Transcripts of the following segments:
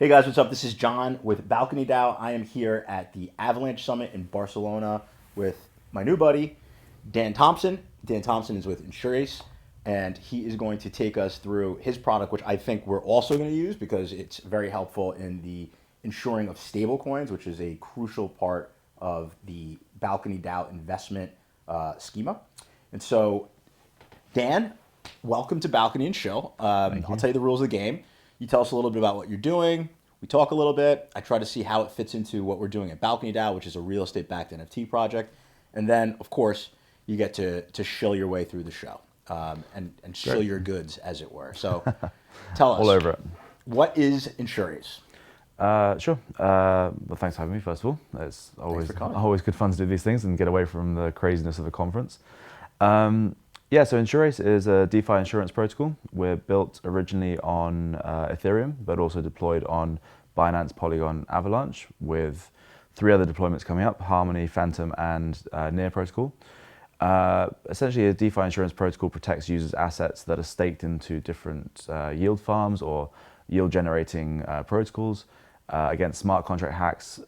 Hey guys, what's up? This is John with Balcony DAO. I am here at the Avalanche Summit in Barcelona with my new buddy, Dan Thomson. Dan Thomson is with InsurAce, and he is going to take us through his product, which I think we're also going to use because it's very helpful in the insuring of stablecoins, which is a crucial part of the Balcony DAO investment schema. And so, Dan, welcome to Balcony and Shill. I'll tell you the rules of the game. You tell us a little bit about what you're doing. We talk a little bit. I try to see how it fits into what we're doing at Balcony DAO, which is a real estate-backed NFT project. And then, of course, you get to shill your way through the show and shill your goods, as it were. So tell us. All over it. What is InsurAce? Sure. Well, thanks for having me, first of all. It's always good fun to do these things and get away from the craziness of the conference. So InsurAce is a DeFi insurance protocol. We're built originally on Ethereum, but also deployed on Binance, Polygon, Avalanche, with 3 other deployments coming up: Harmony, Phantom, and Near Protocol. Essentially, a DeFi insurance protocol protects users' assets that are staked into different yield farms or yield-generating protocols against smart contract hacks,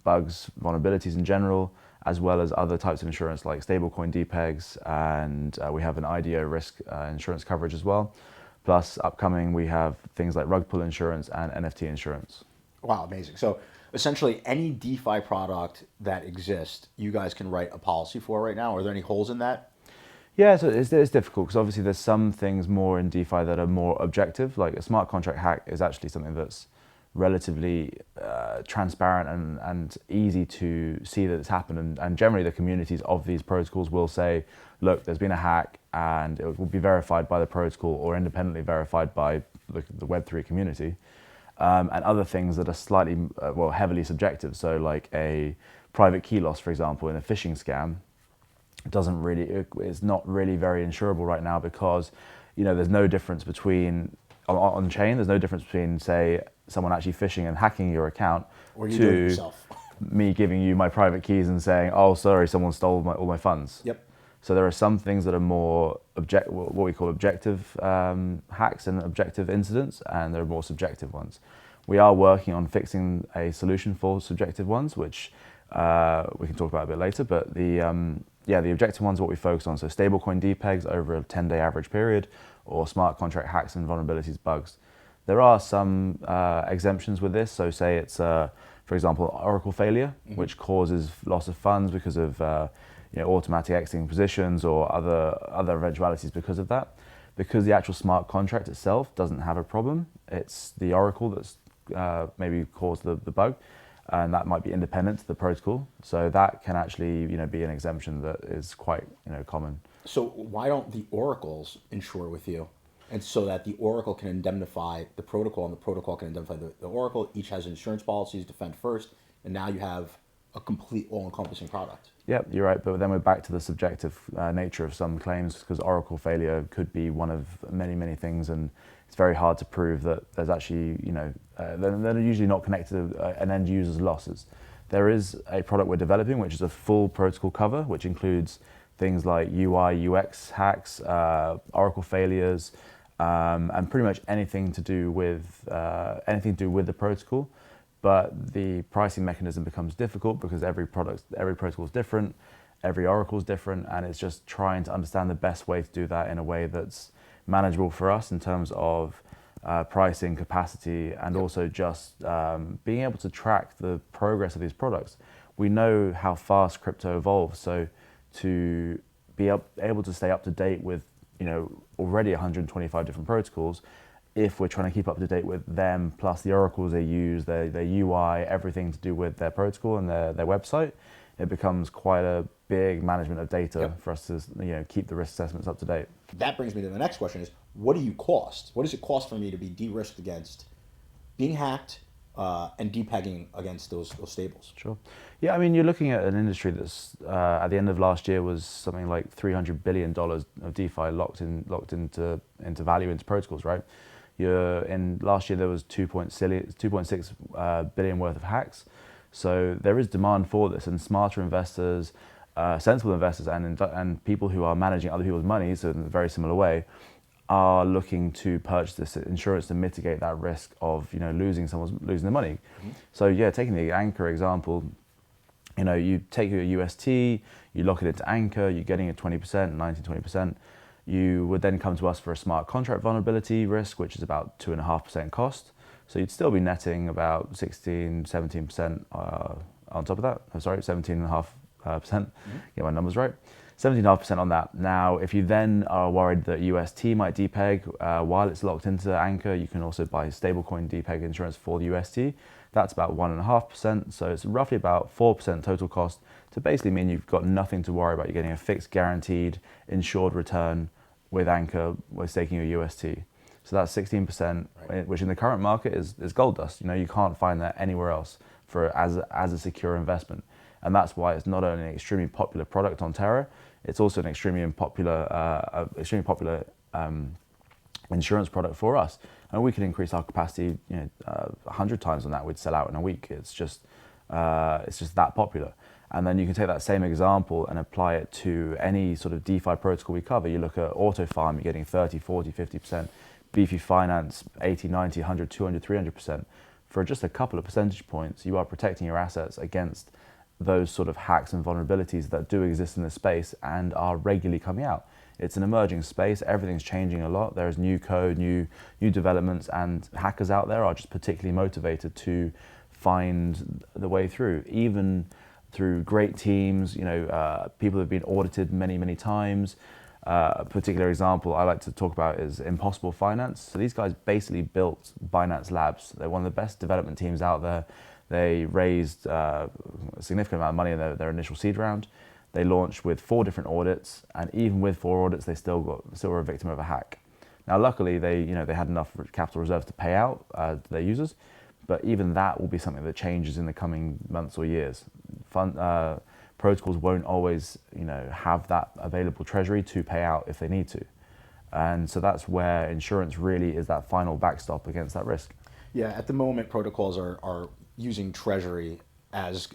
bugs, vulnerabilities in general, as well as other types of insurance like stablecoin depegs, and we have an IDO risk insurance coverage as well. Plus, upcoming, we have things like rug pull insurance and NFT insurance. Wow, amazing. So essentially, any DeFi product that exists, you guys can write a policy for right now. Are there any holes in that? Yeah, so it's difficult because obviously there's some things more in DeFi that are more objective. Like a smart contract hack is actually something that's relatively transparent and easy to see that it's happened. And generally the communities of these protocols will say, look, there's been a hack and it will be verified by the protocol or independently verified by the Web3 community. And other things that are slightly, heavily subjective. So like a private key loss, for example, in a phishing scam, it's not really very insurable right now because, there's no difference between, on chain, there's no difference between, say, someone actually phishing and hacking your account or you do it yourself. Me giving you my private keys and saying, oh, sorry, someone stole all my funds. Yep. So there are some things that are more what we call objective hacks and objective incidents, and there are more subjective ones. We are working on fixing a solution for subjective ones, which we can talk about a bit later. But the objective ones are what we focus on. So stablecoin depegs over a 10-day average period, or smart contract hacks and vulnerabilities bugs. There are some exemptions with this. So say it's, for example, Oracle failure, which causes loss of funds because of automatic exiting positions or other eventualities because of that. Because the actual smart contract itself doesn't have a problem, it's the Oracle that's maybe caused the bug, and that might be independent to the protocol. So that can actually be an exemption that is quite common. So why don't the oracles insure with you? And so that the oracle can indemnify the protocol and the protocol can indemnify the oracle. Each has insurance policies, defend first, and now you have a complete all-encompassing product. Yep, you're right, but then we're back to the subjective nature of some claims, because Oracle failure could be one of many, many things, and it's very hard to prove that there's actually, they're usually not connected to an end user's losses. There is a product we're developing, which is a full protocol cover, which includes things like UI, UX hacks, Oracle failures, and pretty much anything to do with the protocol. But the pricing mechanism becomes difficult because every protocol is different, every Oracle is different, and it's just trying to understand the best way to do that in a way that's manageable for us in terms of pricing, capacity, and also just being able to track the progress of these products. We know how fast crypto evolves, so to be able to stay up to date with already 125 different protocols, if we're trying to keep up to date with them, plus the oracles they use, their UI, everything to do with their protocol and their website, it becomes quite a big management of data for us to keep the risk assessments up to date. That brings me to the next question: is what do you cost? What does it cost for me to be de-risked against being hacked and depegging against those stables? Sure. Yeah, I mean, you're looking at an industry that's at the end of last year was something like $300 billion of DeFi locked into value into protocols, right? Last year there was 2.6 billion worth of hacks. So there is demand for this, and smarter investors, sensible investors, and people who are managing other people's money, so in a very similar way, are looking to purchase this insurance to mitigate that risk of losing their money. So yeah, taking the Anchor example, you take your UST, you lock it into Anchor, you're getting a 20%, 19-20%. You would then come to us for a smart contract vulnerability risk, which is about 2.5% cost. So you'd still be netting about 16-17% on top of that. I'm sorry, 17.5%. Get my numbers right. 17.5% on that. Now, if you then are worried that UST might depeg while it's locked into Anchor, you can also buy stablecoin depeg insurance for the UST. That's about 1.5%. So it's roughly about 4% total cost to basically mean you've got nothing to worry about. You're getting a fixed, guaranteed, insured return with Anchor with staking your UST. So that's 16%, right, which in the current market is gold dust. You can't find that anywhere else as a secure investment. And that's why it's not only an extremely popular product on Terra, it's also an extremely popular insurance product for us. And we can increase our capacity 100 times on that. We'd sell out in a week. It's just that popular. And then you can take that same example and apply it to any sort of DeFi protocol we cover. You look at Auto Farm, you're getting 30, 40, 50%. Beefy Finance, 80, 90, 100, 200, 300%. For just a couple of percentage points, you are protecting your assets against those sort of hacks and vulnerabilities that do exist in this space and are regularly coming out. It's an emerging space. Everything's changing a lot. There's new code, new developments, and hackers out there are just particularly motivated to find the way through, even through great teams. People have been audited many, many times. A particular example I like to talk about is Impossible Finance. So these guys basically built Binance Labs. They're one of the best development teams out there. They raised a significant amount of money in their initial seed round. They launched with 4 different audits, and even with 4 audits, they still were a victim of a hack. Now, luckily, they had enough capital reserves to pay out their users, but even that will be something that changes in the coming months or years. Protocols won't always, have that available treasury to pay out if they need to, and so that's where insurance really is that final backstop against that risk. Yeah, at the moment, protocols are using treasury as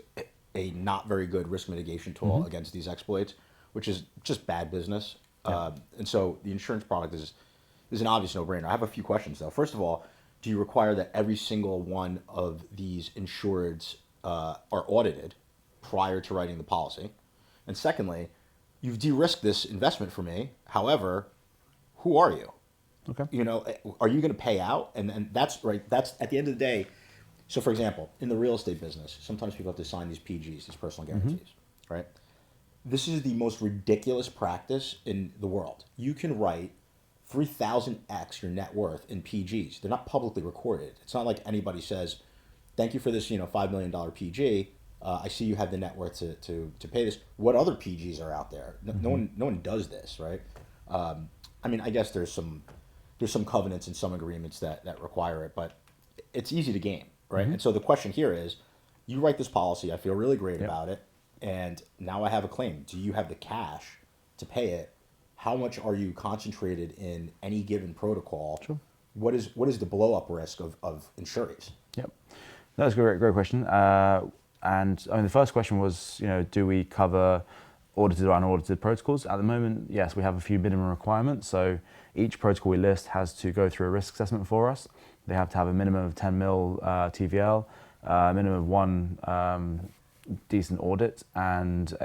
a not very good risk mitigation tool against these exploits, which is just bad business. Yeah. And so the insurance product is an obvious no-brainer. I have a few questions though. First of all, do you require that every single one of these insureds are audited prior to writing the policy? And secondly, you've de-risked this investment for me. However, who are you? Okay. Are you going to pay out? And that's right. That's at the end of the day. So for example, in the real estate business, sometimes people have to sign these PGs, these personal guarantees, right? This is the most ridiculous practice in the world. You can write 3,000x your net worth in PGs. They're not publicly recorded. It's not like anybody says, thank you for this, $5 million PG. I see you have the net worth to pay this. What other PGs are out there? No one does this, right? I guess there's some covenants and some agreements that require it, but it's easy to game, right? And so the question here is, you write this policy, I feel really great about it, and now I have a claim. Do you have the cash to pay it? How much are you concentrated in any given protocol? Sure. What is the blow up risk of InsurAce? Yep, that's a great question. And the first question was, do we cover audited or unaudited protocols? At the moment, yes, we have a few minimum requirements. So each protocol we list has to go through a risk assessment for us. They have to have a minimum of 10 mil TVL, a minimum of 1 decent audit, and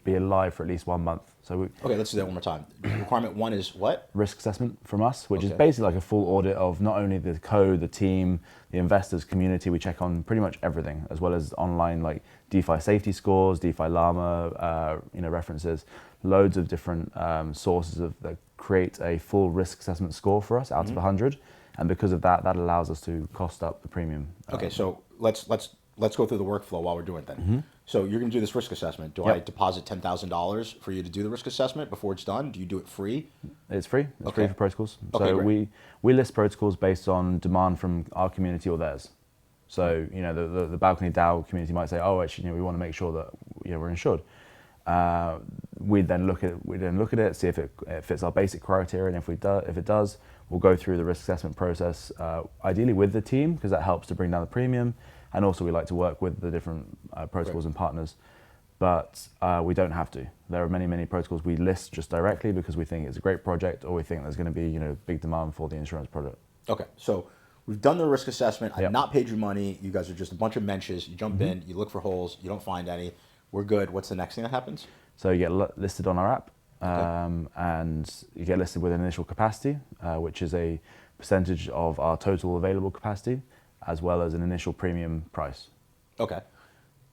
be alive for at least 1 month. So okay, let's do that one more time. Requirement 1 is what? Risk assessment from us, which is basically like a full audit of not only the code, the team, the investors, community. We check on pretty much everything, as well as online like DeFi safety scores, DeFi Llama, references, loads of different sources that create a full risk assessment score for us out of 100. And because of that, that allows us to cost up the premium. Okay, so let's go through the workflow while we're doing it then. So you're going to do this risk assessment. Do I deposit $10,000 for you to do the risk assessment before it's done? Do you do it free? It's free. It's free for protocols. Okay, so great. we list protocols based on demand from our community or theirs. So the Balcony DAO community might say, oh, actually, we want to make sure that we're insured. We then look at it, see if it fits our basic criteria, and if it does, we'll go through the risk assessment process, ideally with the team, because that helps to bring down the premium. And also we like to work with the different protocols and partners. but we don't have to. There are many, many protocols we list just directly because we think it's a great project, or we think there's going to be big demand for the insurance product. Okay, so we've done the risk assessment. I've Yep. not paid you money. You guys are just a bunch of mensches. You jump in, you look for holes, you don't find any. We're good. What's the next thing that happens? So you get listed on our app, Okay. and you get listed with an initial capacity, which is a percentage of our total available capacity, as well as an initial premium price. Okay,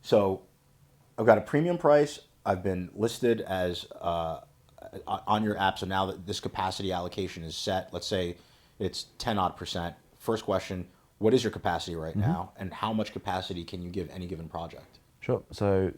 so I've got a premium price. I've been listed as on your app. So now that this capacity allocation is set, let's say it's 10 odd percent. First question, what is your capacity right now, and how much capacity can you give any given project? Sure. So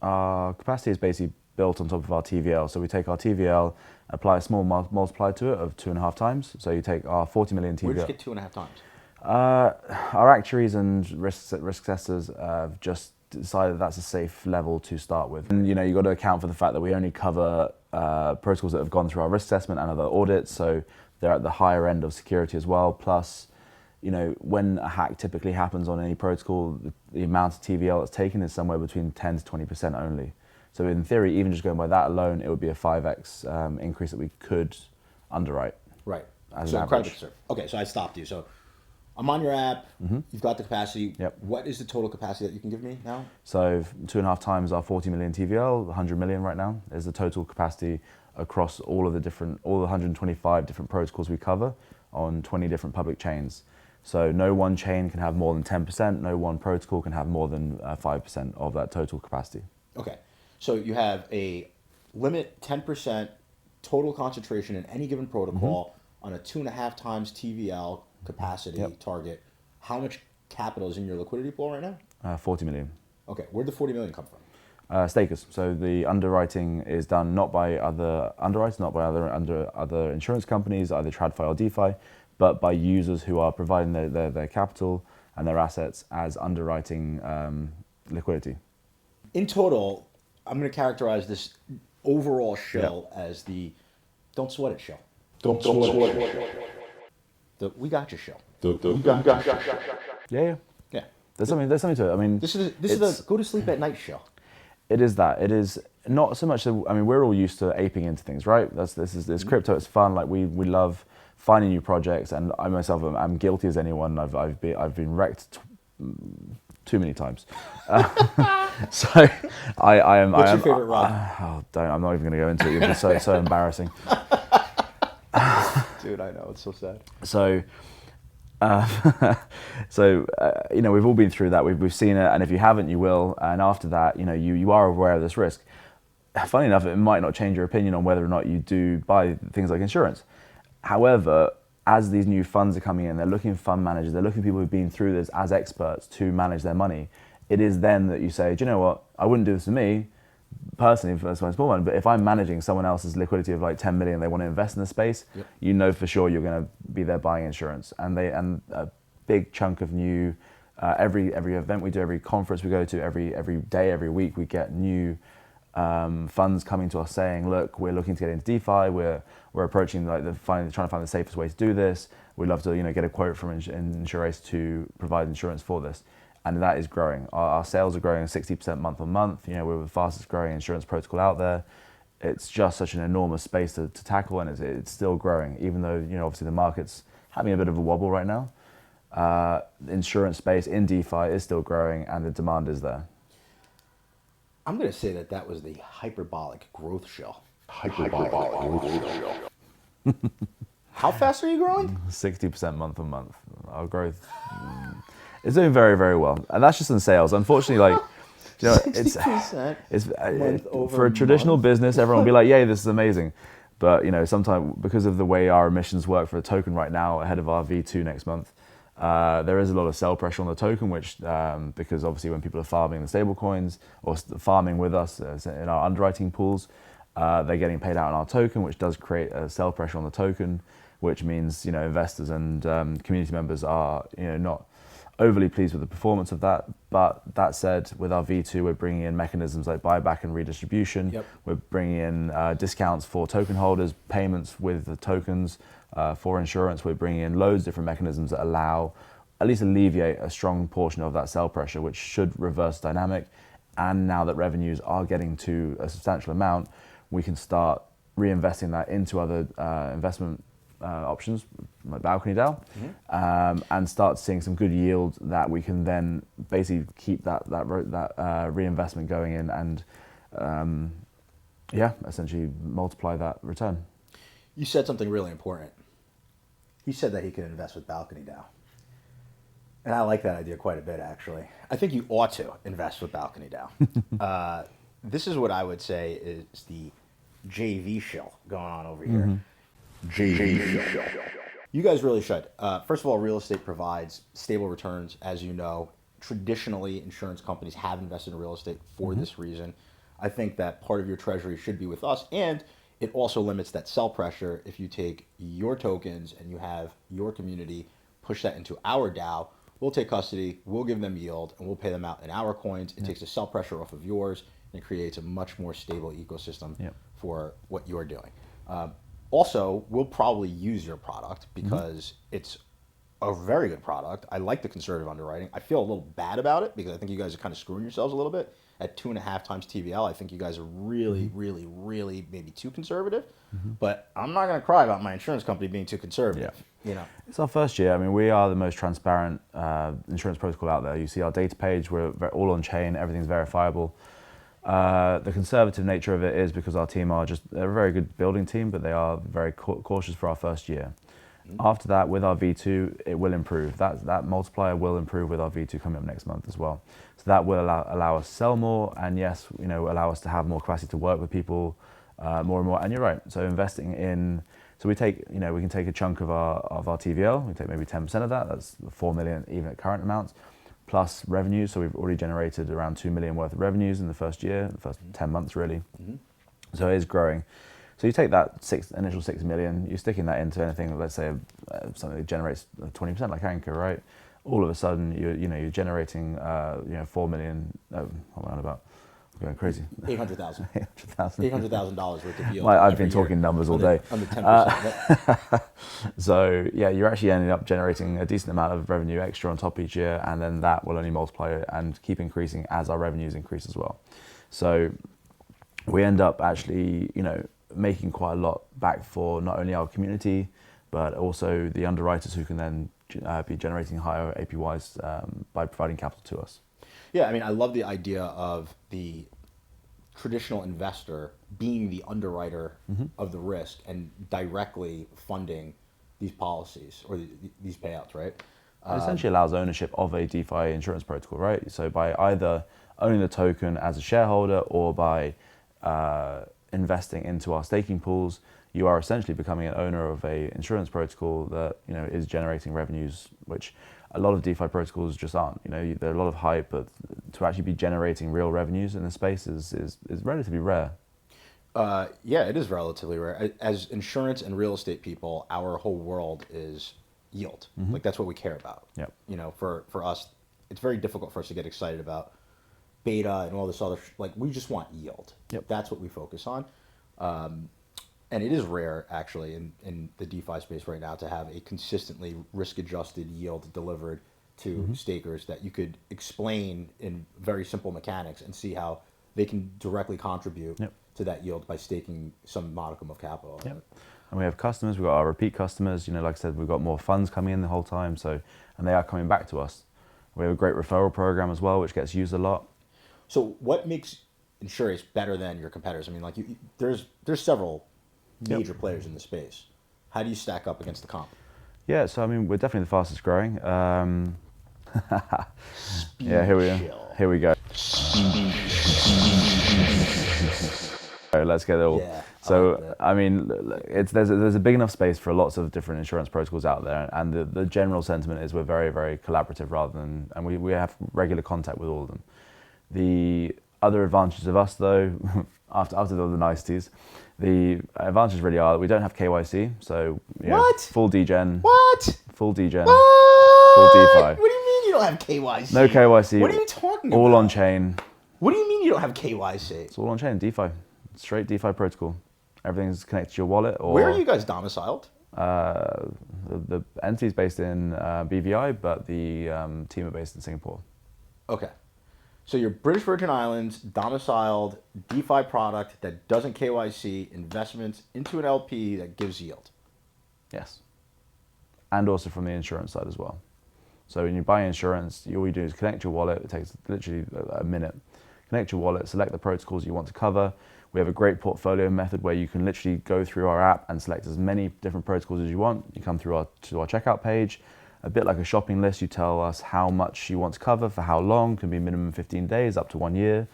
our capacity is basically built on top of our TVL. So we take our TVL, apply a small multiplier to it of 2.5 times. So you take our 40 million TVL. Where did you get 2.5 times? Our actuaries and risk assessors have just decided that's a safe level to start with. And you've got to account for the fact that we only cover protocols that have gone through our risk assessment and other audits, so they're at the higher end of security as well. Plus, when a hack typically happens on any protocol, the amount of TVL that's taken is somewhere between 10 to 20% only. So in theory, even just going by that alone, it would be a 5x increase that we could underwrite. Right. As So an incredibly average. conservative. Okay, so I stopped you. So I'm on your app. You've got the capacity. Yep. What is the total capacity that you can give me now? So 2.5 times our 40 million TVL, 100 million right now, is the total capacity across all the 125 different protocols we cover on 20 different public chains. So no one chain can have more than 10%, no one protocol can have more than 5% of that total capacity. Okay, so you have a limit 10% total concentration in any given protocol on a 2.5 times TVL capacity target. How much capital is in your liquidity pool right now? 40 million. Okay, where'd the 40 million come from? Stakers. So the underwriting is done not by other underwriters, not by other insurance companies, either TradFi or DeFi, but by users who are providing their capital and their assets as underwriting liquidity. In total, I'm going to characterize this overall shill as the don't sweat it shill. Don't sweat it. The we got you shill. Yeah. Yeah. There's something to it. I mean, This is the go to sleep at night shill. It is that. It is not so much that, we're all used to aping into things, right? This crypto, it's fun. Like we love finding new projects, and I myself I'm guilty as anyone. I've been wrecked too many times. So I am. What's I your am, favorite rod? I'm not even going to go into it. It'll be so embarrassing. Dude, I know, it's so sad. So, we've all been through that. We've seen it, and if you haven't, you will. And after that, you are aware of this risk. Funny enough, it might not change your opinion on whether or not you do buy things like insurance. However, as these new funds are coming in, they're looking for fund managers, they're looking for people who've been through this as experts to manage their money. It is then that you say, do you know what? I wouldn't do this to me personally for my small one, but if I'm managing someone else's liquidity of like 10 million, they want to invest in the space, you know for sure you're going to be there buying insurance. And a big chunk of new, every event we do, every conference we go to, every day, every week, we get new funds coming to us saying, look, we're looking to get into DeFi, we're approaching trying to find the safest way to do this. We'd love to get a quote from InsurAce to provide insurance for this. And that is growing. Our sales are growing 60% month on month. We're the fastest growing insurance protocol out there. It's just such an enormous space to tackle, and it's still growing, even though obviously the market's having a bit of a wobble right now. The insurance space in DeFi is still growing, and the demand is there. I'm going to say that was the hyperbolic growth shill. How fast are you growing? 60% month on month. Our growth is doing very, very well, and that's just in sales. Unfortunately, it's 60% for a traditional business, everyone will be like, "Yay, this is amazing," but sometimes because of the way our emissions work for the token right now, ahead of our V2 next month, there is a lot of sell pressure on the token, which because obviously when people are farming the stablecoins or farming with us in our underwriting pools, they're getting paid out on our token, which does create a sell pressure on the token, which means investors and community members are not overly pleased with the performance of that. But that said, with our V2, we're bringing in mechanisms like buyback and redistribution. Yep. We're bringing in discounts for token holders, payments with the tokens. For insurance, we're bringing in loads of different mechanisms that allow, at least alleviate a strong portion of that sell pressure, which should reverse dynamic. and now that revenues are getting to a substantial amount, we can start reinvesting that into other investment options like Balcony DAO, and start seeing some good yield that we can then basically keep that reinvestment going in and essentially multiply that return. You said something really important. He said that he could invest with Balcony DAO. And I like that idea quite a bit, actually. I think you ought to invest with Balcony DAO. This is what I would say is the JV shill going on over here. JV shill. You guys really should. First of all, real estate provides stable returns, as you know. Traditionally, insurance companies have invested in real estate for this reason. I think that part of your treasury should be with us, and it also limits that sell pressure. If you take your tokens and you have your community push that into our DAO, we'll take custody, we'll give them yield, and we'll pay them out in our coins. It takes the sell pressure off of yours and creates a much more stable ecosystem for what you're doing. Also, we'll probably use your product because it's a very good product. I like the conservative underwriting. I feel a little bad about it because I think you guys are kind of screwing yourselves a little bit. At 2.5 times TVL, I think you guys are really, really maybe too conservative. But I'm not going to cry about my insurance company being too conservative. You know, it's our first year. I mean, we are the most transparent insurance protocol out there. You see our data page. We're all on chain. Everything's verifiable. The conservative nature of it is because our team they're a very good building team, but they are very cautious for our first year. After that, with our V2, it will improve. That multiplier will improve with our V2 coming up next month as well. So that will allow us to sell more, and yes, allow us to have more capacity to work with people more and more. And you're right. So investing in, so we can take a chunk of our TVL. We take maybe 10% of that. That's 4 million even at current amounts, plus revenues. So we've already generated around 2 million worth of revenues in the first year, the first 10 months really. So it is growing. So you take that initial 6 million, you're sticking that into anything, let's say something that generates 20% like Anchor, right? All of a sudden you're generating 4 million. I'm going crazy. $800,000. $800,000 worth of yield. I've been talking numbers all day. Under 10%. So yeah, you're actually ending up generating a decent amount of revenue extra on top each year, and then that will only multiply and keep increasing as our revenues increase as well. So we end up actually, making quite a lot back for not only our community, but also the underwriters who can then be generating higher APYs by providing capital to us. Yeah, I mean, I love the idea of the traditional investor being the underwriter of the risk and directly funding these policies or these payouts, right? It essentially allows ownership of a DeFi insurance protocol, right? So by either owning the token as a shareholder or by investing into our staking pools, you are essentially becoming an owner of a insurance protocol that is generating revenues, which a lot of DeFi protocols just aren't. There are a lot of hype, but to actually be generating real revenues in this space is relatively rare. Yeah, it is relatively rare. As insurance and real estate people, our whole world is yield. Like that's what we care about. Yep. For us, it's very difficult for us to get excited about beta and all this other we just want yield. Yep. That's what we focus on. And it is rare actually in the DeFi space right now to have a consistently risk-adjusted yield delivered to stakers that you could explain in very simple mechanics and see how they can directly contribute to that yield by staking some modicum of capital. Yep. And we have customers, we've got our repeat customers, like I said, we've got more funds coming in the whole time, and they are coming back to us. We have a great referral program as well, which gets used a lot. So what makes InsurAce better than your competitors? I mean, there's several major players in the space. How do you stack up against the comp? Yeah, so I mean, we're definitely the fastest growing. Yeah, here we go. Let's get it all. Yeah, so I mean, there's a big enough space for lots of different insurance protocols out there, and the general sentiment is we're very, very collaborative and we have regular contact with all of them. The other advantages of us, though, after all the niceties, the advantages really are that we don't have KYC, so full degen. What? Full degen. What? Full DeFi. What do you mean you don't have KYC? No KYC. What are you talking about? All on chain. What do you mean you don't have KYC? It's all on chain, DeFi. Straight DeFi protocol. Everything's connected to your wallet. Where are you guys domiciled? The entity is based in BVI, but the team are based in Singapore. Okay. So you're British Virgin Islands domiciled DeFi product that doesn't KYC investments into an LP that gives yield. Yes. And also from the insurance side as well. So when you buy insurance, all you do is connect your wallet. It takes literally a minute. Connect your wallet, select the protocols you want to cover. We have a great portfolio method where you can literally go through our app and select as many different protocols as you want. You come through to our checkout page, a bit like a shopping list. You tell us how much you want to cover, for how long, can be minimum 15 days, up to 1 year.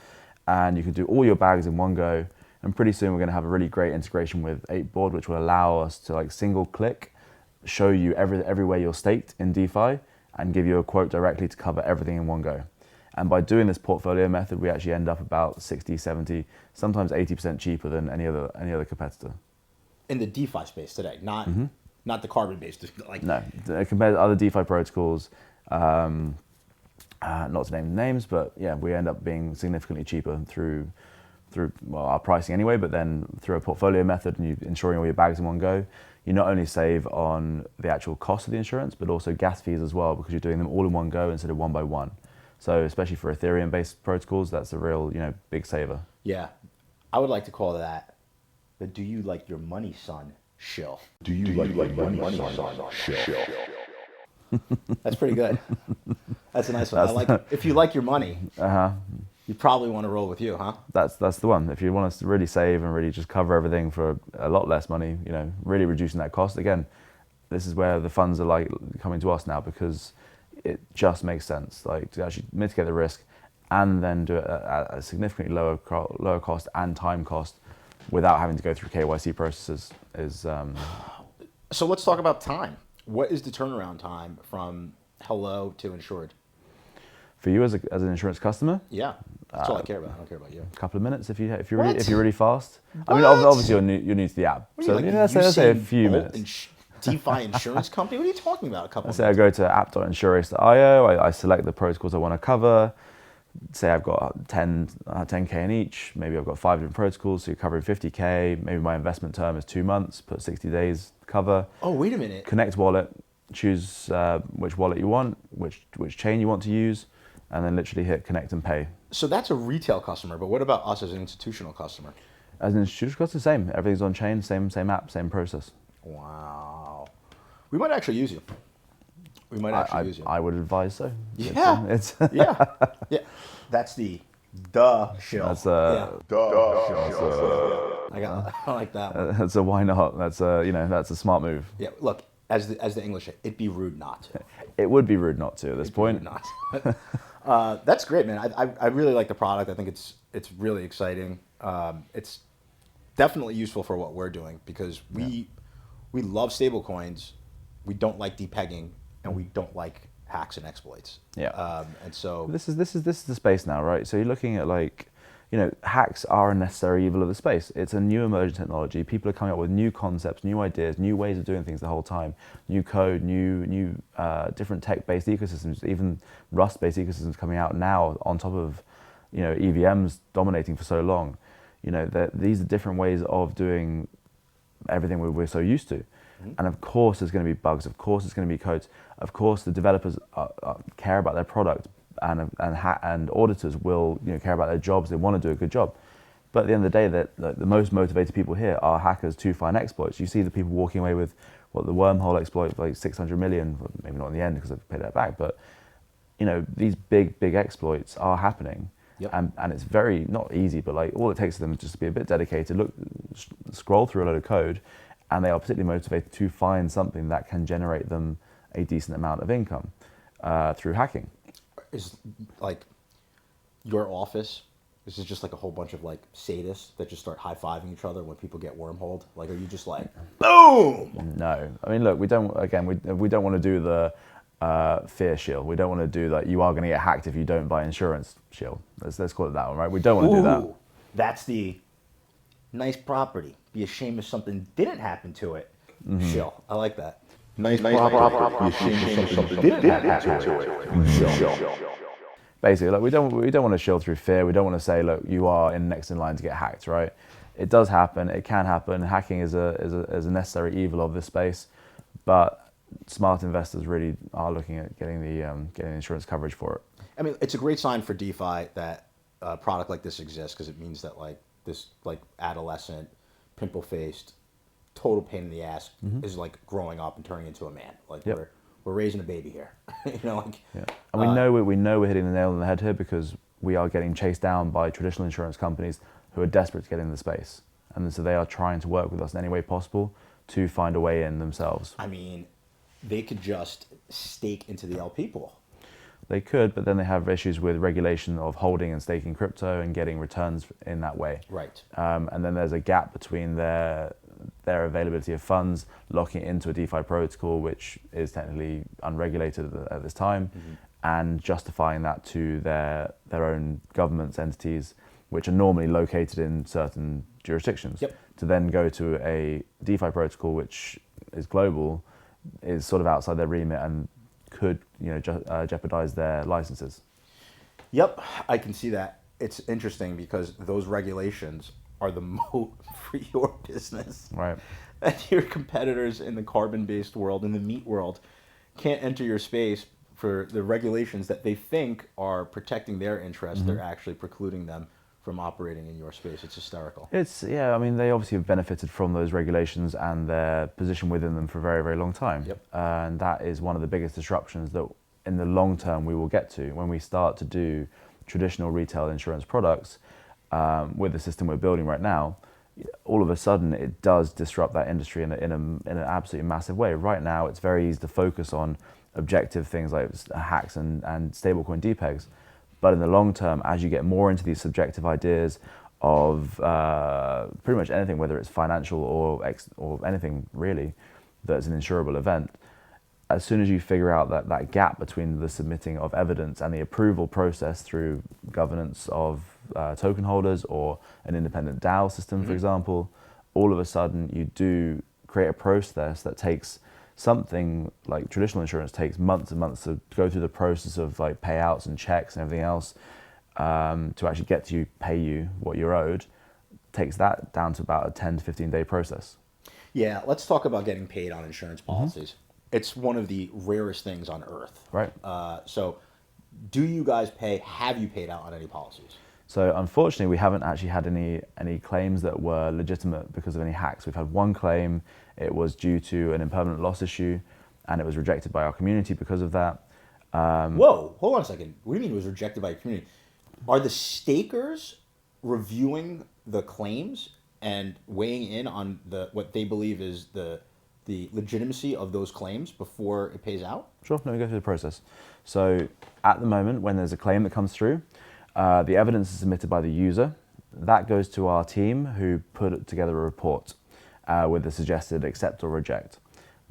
And you can do all your bags in one go. And pretty soon we're going to have a really great integration with 8board, which will allow us to like single click, show you everywhere you're staked in DeFi and give you a quote directly to cover everything in one go. And by doing this portfolio method, we actually end up about 60, 70, sometimes 80% cheaper than any other competitor. In the DeFi space today, not the carbon-based. Like No, compared to other DeFi protocols, not to name names, but yeah, we end up being significantly cheaper through well, our pricing anyway, but then through a portfolio method and you insuring all your bags in one go, you not only save on the actual cost of the insurance, but also gas fees as well, because you're doing them all in one go instead of one by one. So especially for Ethereum-based protocols, that's a real, big saver. Yeah, I would like to call that the "Do you like your money, son?" shill. Do you like money, son? Shill. That's pretty good. That's a nice one. I like it. If you like your money, you probably want to roll with you, huh? That's the one. If you want us to really save and really just cover everything for a lot less money, really reducing that cost. Again, this is where the funds are like coming to us now, because it just makes sense, like to actually mitigate the risk and then do it at a significantly lower cost and time cost without having to go through KYC processes is. So let's talk about time. What is the turnaround time from hello to insured? For you as an insurance customer? Yeah, that's all I care about. I don't care about you. A couple of minutes if you're What? really fast. What? I mean, obviously you're new to the app, What so are you, like, let's say a Usain few Bolt minutes. DeFi insurance company? What are you talking about? A couple Let's of say I minutes. go to app.insurace.io, I select the protocols I want to cover. Say I've got 10K in each, maybe I've got 5 different protocols, so you're covering 50K, maybe my investment term is 2 months, put 60 days cover. Oh, wait a minute. Connect wallet, choose which wallet you want, which chain you want to use, and then literally hit connect and pay. So that's a retail customer, but what about us as an institutional customer? As an institutional customer, same. Everything's on chain, same app, same process. Wow. We might actually use you. We might actually use you. I would advise so. Yeah. It's Yeah. Yeah. That's the duh shill. That's yeah. a I like that one. that's a why not? That's a smart move. Yeah. Look, as the English say, it'd be rude not to. It would be rude not to at this point. Not. That's great, man. I really like the product. I think it's really exciting. It's definitely useful for what we're doing, because we love stablecoins. We don't like depegging, and we don't like hacks and exploits. Yeah. And so This is the space now, right? So you're looking at hacks are a necessary evil of the space. It's a new emerging technology. People are coming up with new concepts, new ideas, new ways of doing things the whole time. New code, new different tech-based ecosystems, even Rust-based ecosystems coming out now on top of EVMs dominating for so long. These are different ways of doing everything we're so used to. And of course there's going to be bugs, of course there's going to be codes, of course the developers care about their product, and auditors will care about their jobs, they want to do a good job. But at the end of the day, the most motivated people here are hackers to find exploits. You see the people walking away with the wormhole exploit, like 600 million, maybe not in the end because they've paid that back, but these big exploits are happening. Yep. And it's very not easy, but like all it takes them is just to be a bit dedicated, scroll through a load of code, and they are particularly motivated to find something that can generate them a decent amount of income through hacking. is like your office. This is just like a whole bunch of like sadists that just start high-fiving each other when people get wormholed. Like, are you just like, boom? No, I mean, look, we don't want to do the fear shield. We don't want to do that. You are going to get hacked if you don't buy insurance shield. Let's call it that one, right? We don't want to do that. That's the nice property. Be ashamed if something didn't happen to it. Shill. I like that. Nice property. Be ashamed of something didn't happen to it. Basically, like we don't want to shield through fear. We don't want to say, look, you are next in line to get hacked, right? It does happen. It can happen. Hacking is a necessary evil of this space, but smart investors really are looking at getting the insurance coverage for it. I mean, it's a great sign for DeFi that a product like this exists because it means that like this like adolescent, pimple-faced, total pain in the ass is like growing up and turning into a man. Like we're raising a baby here. You know, like and we know we're hitting the nail on the head here because we are getting chased down by traditional insurance companies who are desperate to get into the space, and so they are trying to work with us in any way possible to find a way in themselves. I mean, they could just stake into the LP pool. They could, but then they have issues with regulation of holding and staking crypto and getting returns in that way. Right. And then there's a gap between their availability of funds, locking it into a DeFi protocol, which is technically unregulated at this time, and justifying that to their own governments, entities, which are normally located in certain jurisdictions. To then go to a DeFi protocol, which is global, is sort of outside their remit and could jeopardize their licenses. Yep, I can see that. It's interesting because those regulations are the moat for your business. Right. And your competitors in the carbon-based world, in the meat world, can't enter your space for the regulations that they think are protecting their interests. They're actually precluding them from operating in your space. It's hysterical. I mean, they obviously have benefited from those regulations and their position within them for a very, very long time. And that is one of the biggest disruptions that in the long term we will get to when we start to do traditional retail insurance products with the system we're building right now. All of a sudden, it does disrupt that industry in an absolutely massive way. Right now, it's very easy to focus on objective things like hacks and stablecoin depegs. But in the long term, as you get more into these subjective ideas of pretty much anything, whether it's financial or anything really, that's an insurable event, as soon as you figure out that gap between the submitting of evidence and the approval process through governance of token holders or an independent DAO system, for example, all of a sudden you do create a process that takes something like traditional insurance takes months and months to go through the process of like payouts and checks and everything else to actually get to pay you what you're owed, takes that down to about a 10 to 15 day process. Yeah, let's talk about getting paid on insurance policies. It's one of the rarest things on earth. Right. So do you guys pay, have you paid out on any policies? So unfortunately, we haven't actually had any claims that were legitimate because of any hacks. We've had one claim. It was due to an impermanent loss issue, and it was rejected by our community because of that. Whoa, hold on a second. What do you mean it was rejected by your community? Are the stakers reviewing the claims and weighing in on what they believe is the legitimacy of those claims before it pays out? Sure, let me go through the process. So at the moment, when there's a claim that comes through, the evidence is submitted by the user. That goes to our team who put together a report with the suggested accept or reject.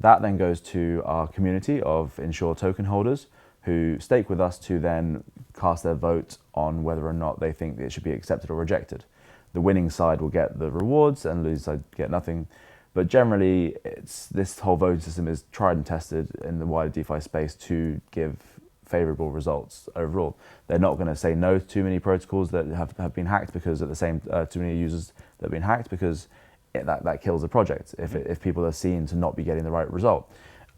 That then goes to our community of insured token holders who stake with us to then cast their vote on whether or not they think it should be accepted or rejected. The winning side will get the rewards and the losing side get nothing. But generally, this whole voting system is tried and tested in the wider DeFi space to give favorable results overall. They're not going to say no to too many protocols that have been hacked because at the same too many users that have been hacked because that kills the project if people are seen to not be getting the right result.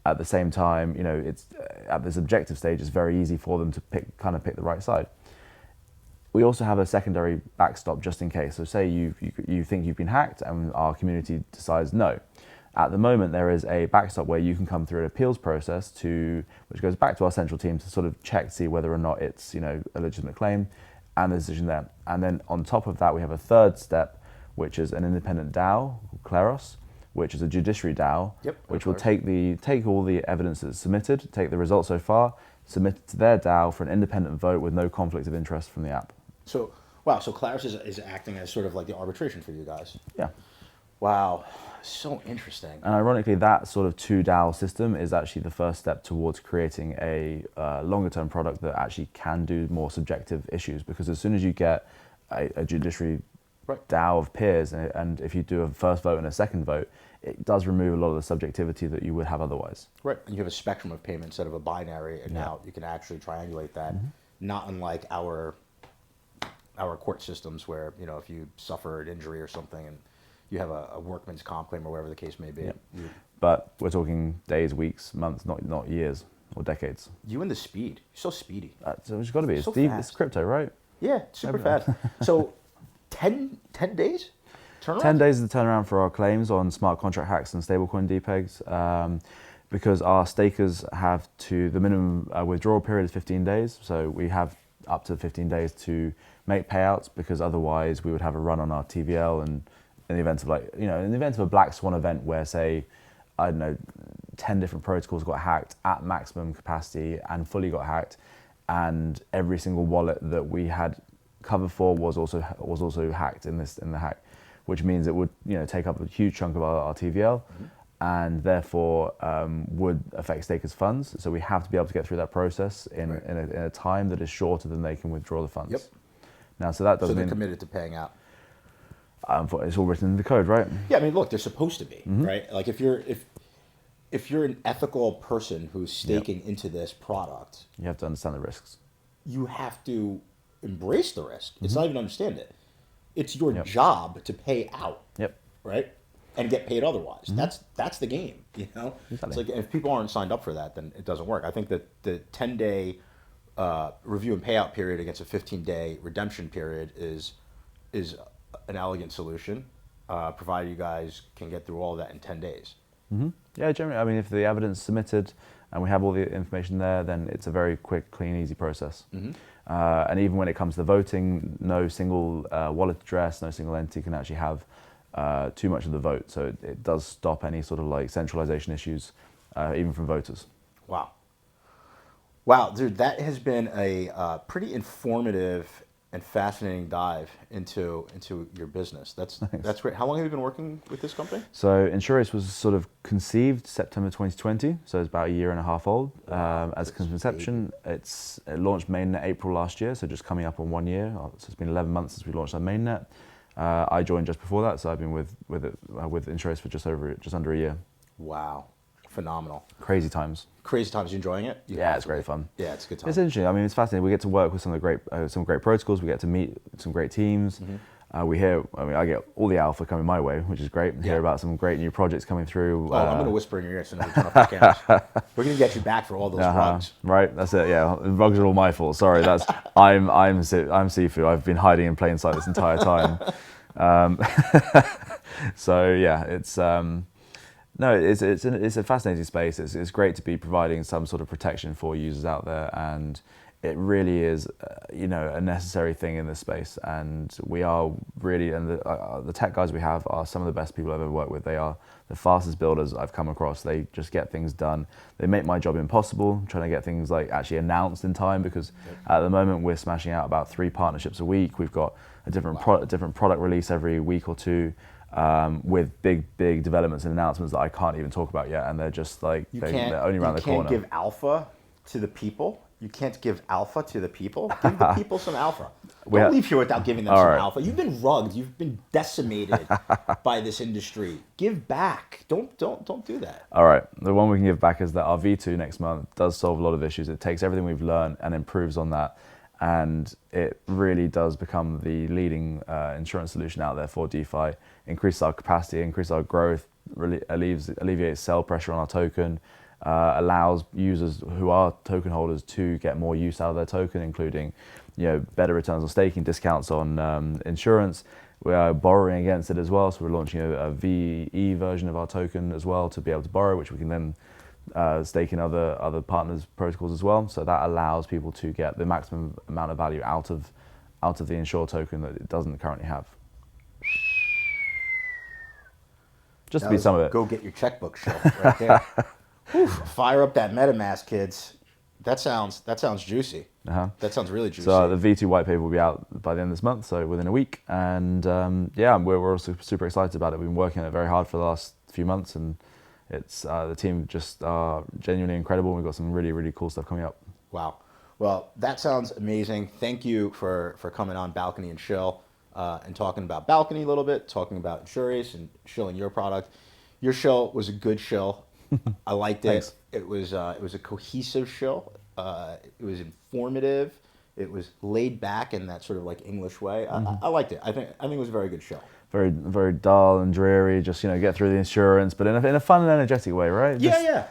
At the same time, it's at this objective stage, it's very easy for them to pick the right side. We also have a secondary backstop just in case. So say you think you've been hacked and our community decides no. At the moment, there is a backstop where you can come through an appeals process which goes back to our central team to sort of check, see whether or not it's a legitimate claim and the decision there. And then on top of that, we have a third step, which is an independent DAO, Claros, which is a judiciary DAO, which will take all the evidence that's submitted, take the results so far, submit it to their DAO for an independent vote with no conflict of interest from the app. So, wow, so Claros is acting as sort of like the arbitration for you guys. Yeah. Wow, so interesting. And ironically, that sort of 2 DAO system is actually the first step towards creating a longer term product that actually can do more subjective issues, because as soon as you get a judiciary DAO of peers, and if you do a first vote and a second vote, it does remove a lot of the subjectivity that you would have otherwise. Right, and you have a spectrum of payment instead of a binary, and now you can actually triangulate that, not unlike our court systems where, if you suffer an injury or something and you have a workman's comp claim or whatever the case may be. But we're talking days, weeks, months, not years. or decades. You and the speed. You're so speedy. So it's got to be. It's So deep. fast. It's crypto, right? Yeah, super fast. So 10 days? Turnaround? 10 days is the turnaround for our claims on smart contract hacks and stablecoin depegs. Because our stakers have the minimum withdrawal period is 15 days. So we have up to 15 days to make payouts, because otherwise we would have a run on our TVL, and in the event of in the event of a black swan event where, say, I don't know, 10 different protocols got hacked at maximum capacity and fully got hacked, and every single wallet that we had cover for was also hacked in the hack, which means it would take up a huge chunk of our TVL, and therefore would affect stakers' funds. So we have to be able to get through that process in a time that is shorter than they can withdraw the funds. Yep. Now, so that doesn't So they're mean committed to paying out. it's all written in the code, right? Yeah, I mean, look, they're supposed to be, right? Like if you're an ethical person who's staking into this product, You have to understand the risks. you have to embrace the risk. It's not even understand it. It's your job to pay out, Yep. right? And get paid otherwise. That's the game, It's like, if people aren't signed up for that, then it doesn't work. I think that the 10-day review and payout period against a 15-day redemption period is an elegant solution, provided you guys can get through all of that in 10 days. Yeah, generally, I mean, if the evidence is submitted and we have all the information there, then it's a very quick, clean, easy process. And even when it comes to the voting, no single wallet address, no single entity can actually have too much of the vote. So it does stop any sort of like centralization issues, even from voters. Wow, dude, that has been a pretty informative and fascinating dive into your business. That's great. How long have you been working with this company? So InsurAce was sort of conceived September 2020, so it's about a year and a half old. As a conception, it launched mainnet April last year, so just coming up on 1 year. So it's been 11 months since we launched our mainnet. I joined just before that, so I've been with InsurAce for just under a year. Wow, phenomenal. Crazy times. Crazy times. You enjoying it? Yeah, it's great fun. Yeah, it's a good time. It's interesting. I mean, it's fascinating. We get to work with some great protocols. We get to meet some great teams. I get all the alpha coming my way, which is great. Hear about some great new projects coming through. I'm going to whisper in your ear so nobody turn off the cameras. We're going to get you back for all those rugs. Right, that's it. Yeah, the rugs are all my fault. Sorry, I'm Sifu. I've been hiding in plain sight this entire time. So yeah, it's a fascinating space. It's great to be providing some sort of protection for users out there, and it really is a necessary thing in this space. And we are really, and the tech guys we have are some of the best people I've ever worked with. They are the fastest builders I've come across. They just get things done. They make my job impossible, trying to get things like actually announced in time, because at the moment we're smashing out about 3 partnerships a week. We've got a different product release every week or two, with big developments and announcements that I can't even talk about yet, and they're just like they're only around the corner. You can't give alpha to the people. You can't give alpha to the people. Give the people some alpha. Don't leave here without giving them some alpha. You've been rugged. You've been decimated by this industry. Give back. Don't do that. All right. The one we can give back is that our V2 next month does solve a lot of issues. It takes everything we've learned and improves on that. And it really does become the leading insurance solution out there for DeFi. Increases our capacity, increases our growth, really alleviates sell pressure on our token, allows users who are token holders to get more use out of their token, including better returns on staking, discounts on insurance. We are borrowing against it as well, so we're launching a VE version of our token as well to be able to borrow, which we can then stake in other partners' protocols as well. So that allows people to get the maximum amount of value out of the Insure token that it doesn't currently have. Just to be some of it. Go get your checkbook show right there. Fire up that MetaMask, kids. That sounds juicy. That sounds really juicy. So the V2 white paper will be out by the end of this month, so within a week. And we're also super excited about it. We've been working on it very hard for the last few months, and it's the team just are genuinely incredible. We've got some really, really cool stuff coming up. Wow. Well, that sounds amazing. Thank you for coming on Balcony and Shill and talking about Balcony a little bit, talking about InsurAce and shilling your product. Your shill was a good shill. I liked it. Thanks. It was a cohesive shill. It was informative. It was laid back in that sort of like English way. I liked it. I think it was a very good show. very, very dull and dreary. Just get through the insurance, but in a fun and energetic way, right? Yeah.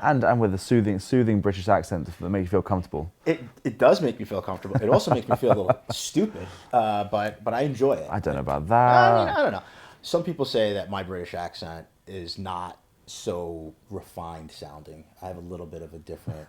And with a soothing British accent that makes you feel comfortable. It does make me feel comfortable. It also makes me feel a little stupid, but I enjoy it. I don't know about I that. don't know. Some people say that my British accent is not so refined sounding. I have a little bit of a different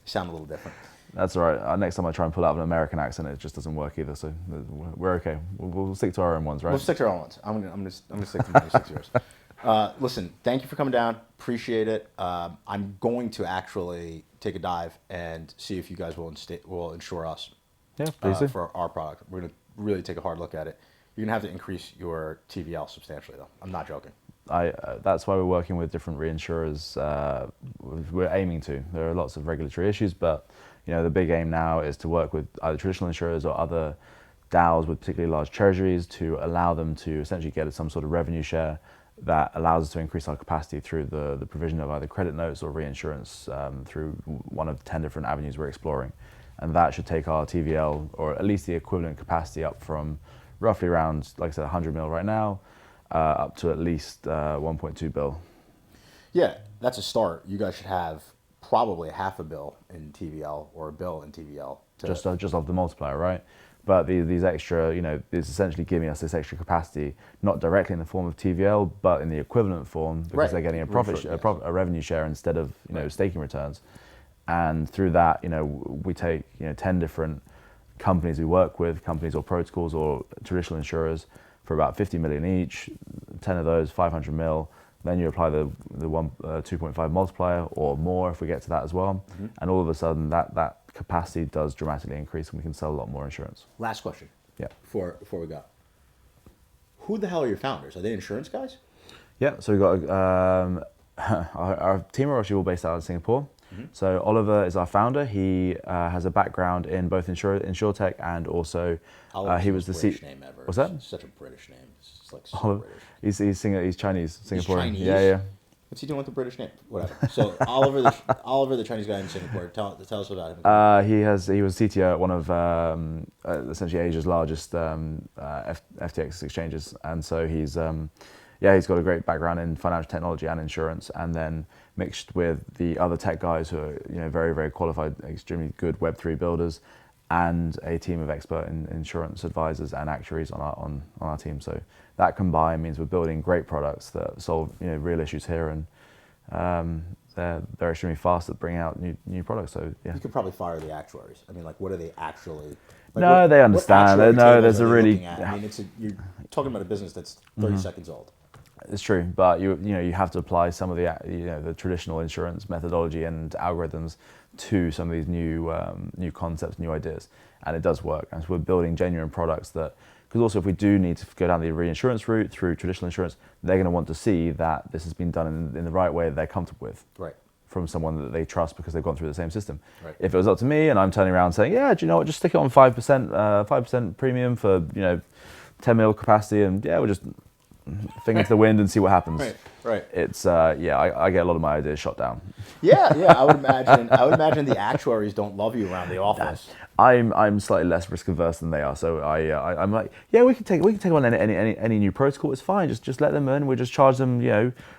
sound, a little different. That's all right. Next time I try and pull out an American accent, it just doesn't work either. So we're okay. We'll stick to our own ones, right? We'll stick to our own ones. I'm gonna stick to mine. Stick to yours. Listen, thank you for coming down. Appreciate it. I'm going to actually take a dive and see if you guys will insure us. Yeah, please do. For our product. We're gonna really take a hard look at it. You're gonna have to increase your TVL substantially, though. I'm not joking. That's why we're working with different reinsurers. We're aiming to. There are lots of regulatory issues, but the big aim now is to work with either traditional insurers or other DAOs with particularly large treasuries to allow them to essentially get some sort of revenue share that allows us to increase our capacity through the provision of either credit notes or reinsurance through one of 10 different avenues we're exploring. And that should take our TVL, or at least the equivalent capacity, up from roughly around, like I said, 100 mil right now, up to at least 1.2 bill. Yeah, that's a start. You guys should have probably half a bill in TVL or a bill in TVL. Just off the multiplier, right? But these extra, is essentially giving us this extra capacity, not directly in the form of TVL, but in the equivalent form, because they're getting a revenue share instead of staking returns. And through that, we take 10 different companies we work with, companies or protocols or traditional insurers, for about 50 million each. 10 of those, 500 mil. Then you apply the 2.5 multiplier or more if we get to that as well. Mm-hmm. And all of a sudden that capacity does dramatically increase and we can sell a lot more insurance. Last question. Yeah. Before we go. Who the hell are your founders? Are they insurance guys? Yeah, so we've got our team are actually all based out of Singapore. Mm-hmm. So Oliver is our founder. He has a background in both insurtech and also he was the British name ever. What's that? It's such a British name. It's like so Oliver, British. He's Chinese, Singaporean. He's Chinese? Yeah. What's he doing with the British name? Whatever. So Oliver, the Chinese guy in Singapore. Tell us about him. He was CTO at one of essentially Asia's largest FTX exchanges, and so he's got a great background in financial technology and insurance, and then mixed with the other tech guys who are very, very qualified, extremely good Web3 builders, and a team of expert insurance advisors and actuaries on our team. So that combined means we're building great products that solve real issues here, and they're extremely fast at bringing out new products. So yeah, you could probably fire the actuaries. I mean, like, what are they actually? Like, no, they understand. No, there's a really. I mean, you're talking about a business that's 30 seconds old. It's true, but you have to apply some of the traditional insurance methodology and algorithms to some of these new concepts, new ideas, and it does work. And so we're building genuine products that, because also if we do need to go down the reinsurance route through traditional insurance, they're going to want to see that this has been done in the right way that they're comfortable with, right? From someone that they trust because they've gone through the same system. Right. If it was up to me and I'm turning around saying, yeah, do you know what, just stick it on 5% premium for 10 mil capacity, and we'll just finger to the wind and see what happens. Right. It's I get a lot of my ideas shot down. Yeah. I would imagine the actuaries don't love you around the office. I'm slightly less risk averse than they are, so I'm like, we can take on any new protocol. It's fine. Just let them in. We just charge them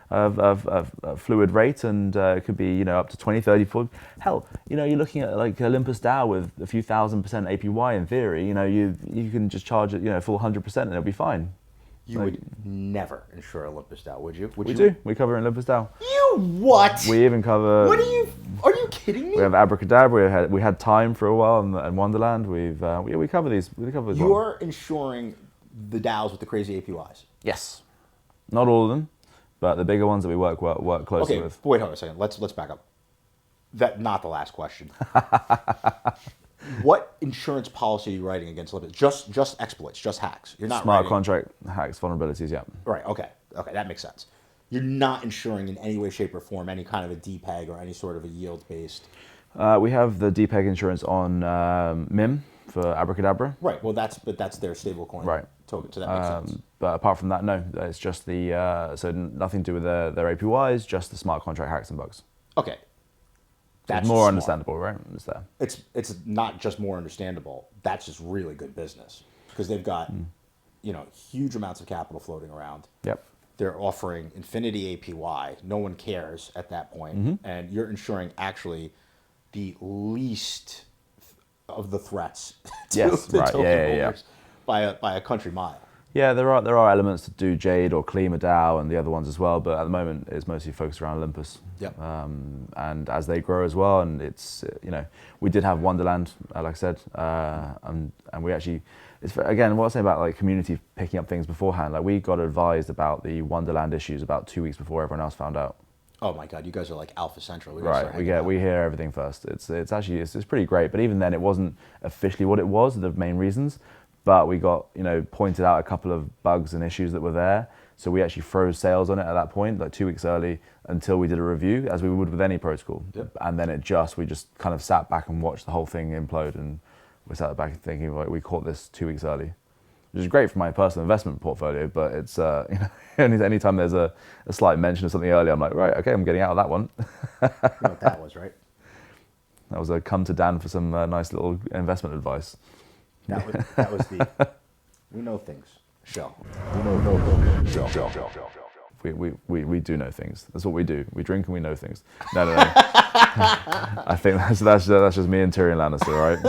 a fluid rate, and it could be up to 20, 30, 40. Hell, you're looking at like Olympus DAO with a few 1,000% APY. In theory, you can just charge it full 100% and it'll be fine. You would never insure Olympus DAO, would you? We do. We cover Olympus DAO. You what? We even cover. What are you kidding me? We have Abracadabra. We had Time for a while and Wonderland. We cover these. We cover. You're insuring the DAOs with the crazy APYs. Yes. Not all of them, but the bigger ones that we work closely with. Wait, hold on a second. Let's back up. That not the last question. What insurance policy are you writing against Olympus? Just exploits, just hacks. You're not smart contract hacks, vulnerabilities. Yeah. Right. Okay, that makes sense. You're not insuring in any way, shape, or form any kind of a DPEG or any sort of a yield-based. We have the DPEG insurance on MIM for Abracadabra. Right. Well, that's their stablecoin token, so that makes sense. But apart from that, no. It's just so nothing to do with their APYs, just the smart contract hacks and bugs. Okay. That's more understandable, right? It's there. It's not just more understandable. That's just really good business because they've got huge amounts of capital floating around. Yep. They're offering infinity APY. No one cares at that point. And you're insuring actually the least of the threats to Yes, the right. token Yeah. holders by a country mile. Yeah, there are elements to do Jade or Klima DAO and the other ones as well, but at the moment it's mostly focused around Olympus. Yep. And as they grow as well, and it's we did have Wonderland, like I said, and we actually, again, what I was saying about like community picking up things beforehand. Like we got advised about the Wonderland issues about 2 weeks before everyone else found out. Oh my God, you guys are like Alpha Central. Right, we hear everything first. It's actually pretty great, but even then it wasn't officially what it was, the main reasons. But we got, pointed out a couple of bugs and issues that were there. So we actually froze sales on it at that point, like 2 weeks early, until we did a review, as we would with any protocol. Yep. And then we just kind of sat back and watched the whole thing implode. And we sat back thinking, like, we caught this 2 weeks early, which is great for my personal investment portfolio. But it's, anytime there's a slight mention of something early, I'm like, right, okay, I'm getting out of that one. You know what that was, right? That was a come to Dan for some nice little investment advice. That was the we know things show. We know show. We do know things. That's what we do. We drink and we know things. No. I think that's just me and Tyrion Lannister, right?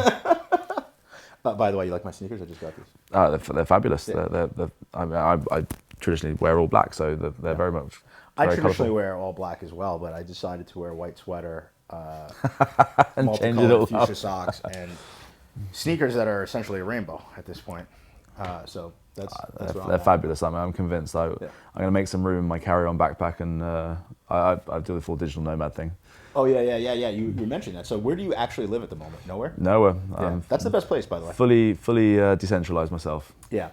By the way, you like my sneakers? I just got these. Oh, they're fabulous. Yeah. I traditionally wear all black, so they're very much. I very traditionally colourful. wear all black as well, but I decided to wear a white sweater, And change it multicolored all fuchsia up. socks, and sneakers that are essentially a rainbow at this point. So that's what I'm They're at. fabulous. I'm convinced. I'm going to make some room in my carry-on backpack, and I do the full digital nomad thing. Oh yeah. You mentioned that. So where do you actually live at the moment? Nowhere. Nowhere. Yeah. That's the best place, by the way. Fully decentralized myself. Yeah.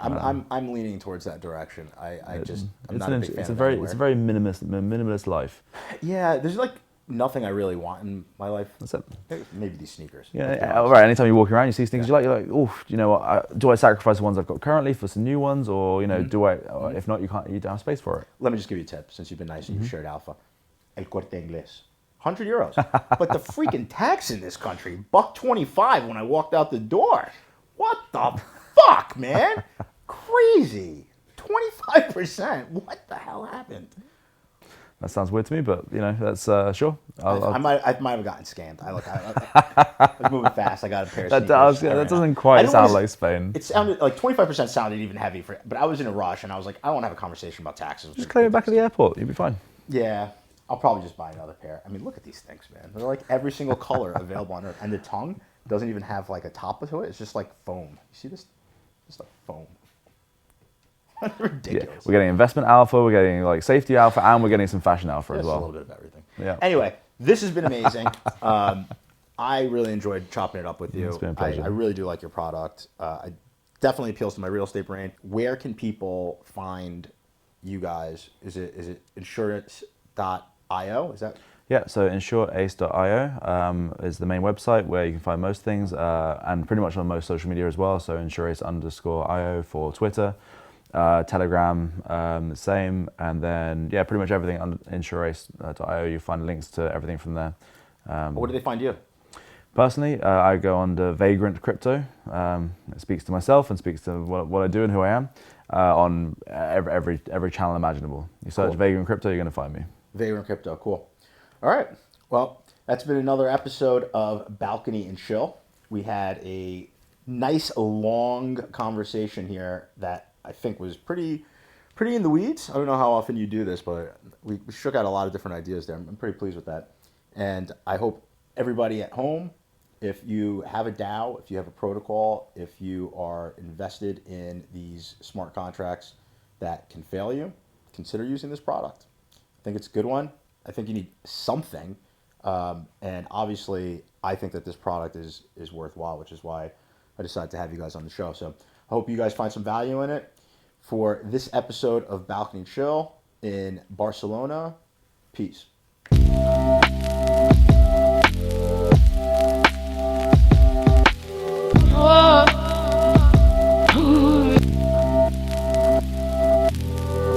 I'm leaning towards that direction. I'm not a big fan It's of a very minimalist life. Yeah, there's like nothing I really want in my life. That's it. Maybe these sneakers. Yeah, right. Anytime you walk around, you see things you're like, oh, you know what? Do I sacrifice the ones I've got currently for some new ones, or do I? Or if not, you don't have space for it. Let me just give you a tip, since you've been nice and you've shared Alpha. El Corte Inglés. €100. But the freaking tax in this country, $1.25 when I walked out the door. What the fuck, man? Crazy. 25%. What the hell happened? That sounds weird to me, but that's sure. I might have gotten scammed. I was moving fast. I got a pair of sneakers. That doesn't quite sound like Spain. It sounded like 25% sounded even heavy but I was in a rush and I was like, I don't want to have a conversation about taxes. Just claim it back at the airport. You'll be fine. Yeah. I'll probably just buy another pair. I mean, look at these things, man. They're like every single color available on Earth. And the tongue doesn't even have like a top to it. It's just like foam. You see this? Just like foam. Ridiculous. Yeah. We're getting investment alpha, we're getting like safety alpha, and we're getting some fashion alpha as Just well. a little bit of everything. Yeah. Anyway, this has been amazing. I really enjoyed chopping it up with you. It's been a pleasure. I really do like your product. It definitely appeals to my real estate brain. Where can people find you guys? Is it insurance.io? Is that? Yeah, so insurace.io is the main website where you can find most things, and pretty much on most social media as well. So insurace_io for Twitter, Telegram, the same, and then pretty much everything on insurace.io. You find links to everything from there. Where do they find you? Personally, I go on the Vagrant Crypto. It speaks to myself and speaks to what I do and who I am on every channel imaginable. You search Cool. Vagrant Crypto, you're going to find me. Vagrant Crypto, cool. All right. Well, that's been another episode of Balcony and Shill. We had a nice long conversation here that I think was pretty in the weeds. I don't know how often you do this, but we shook out a lot of different ideas there. I'm pretty pleased with that. And I hope everybody at home, if you have a DAO, if you have a protocol, if you are invested in these smart contracts that can fail you, consider using this product. I think it's a good one. I think you need something. And obviously, I think that this product is worthwhile, which is why I decided to have you guys on the show. So I hope you guys find some value in it. For this episode of Balcony Shill in Barcelona, peace.